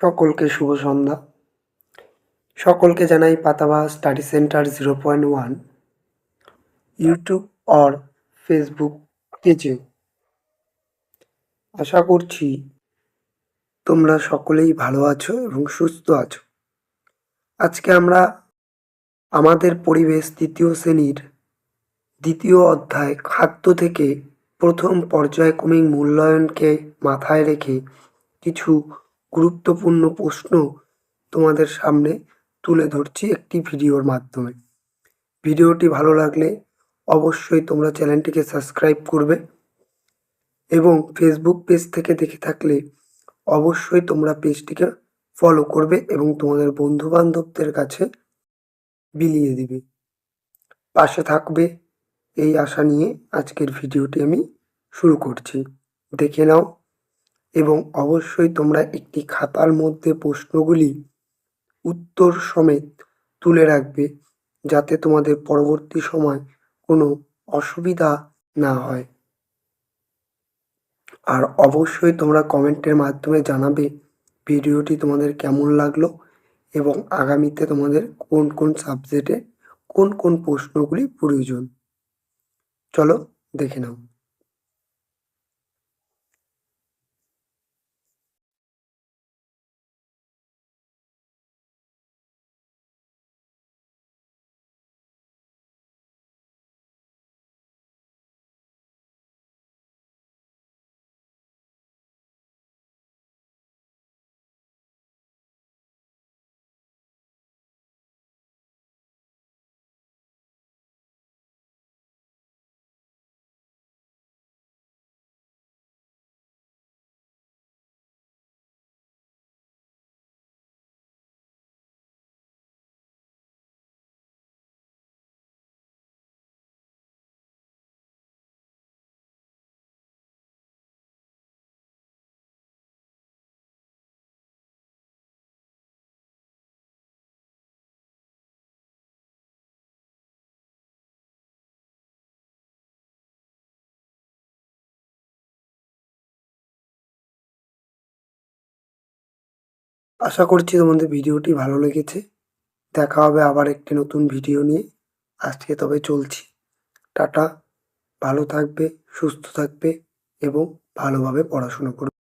সকলকে শুভ সন্ধ্যা। সকলকে জানাই Patabahar study centre 0.1 YouTube or Facebook পেজে। আশা করছি তোমরা সকলেই ভালো আছো এবং সুস্থ আছো। আজকে আমরা আমাদের পরিবেশ তৃতীয় শ্রেণীর দ্বিতীয় অধ্যায় খাদ্য থেকে প্রথম পর্যায়ক্রমিক মূল্যায়নকে মাথায় রেখে কিছু গুরুত্বপূর্ণ প্রশ্ন তোমাদের সামনে তুলে ধরছি একটি ভিডিওর মাধ্যমে। ভিডিওটি ভালো লাগলে অবশ্যই তোমরা চ্যানেলটিকে সাবস্ক্রাইব করবে এবং ফেসবুক পেজ থেকে দেখে থাকলে অবশ্যই তোমরা পেজটিকে ফলো করবে এবং তোমাদের বন্ধুবান্ধবদের কাছে বিলিয়ে দিবে, পাশে থাকবে এই আশা নিয়ে আজকের ভিডিওটি আমি শুরু করছি। দেখে নাও এবং অবশ্যই তোমরা একটি খাতার মধ্যে প্রশ্নগুলি উত্তর সমেত তুলে রাখবে, যাতে তোমাদের পরবর্তী সময় কোনো অসুবিধা না হয়। আর অবশ্যই তোমরা কমেন্টের মাধ্যমে জানাবে ভিডিওটি তোমাদের কেমন লাগলো এবং আগামীতে তোমাদের কোন কোন সাবজেক্টে কোন কোন প্রশ্নগুলি প্রয়োজন। চলো দেখে নাও। আশা করছি তোমাদের ভিডিওটি ভালো লেগেছে। দেখা হবে আবার একটি নতুন ভিডিও নিয়ে। আজকে তবে চলছি। টাটা। ভালো থাকবে, সুস্থ থাকবে এবং ভালোভাবে পড়াশুনো করবে।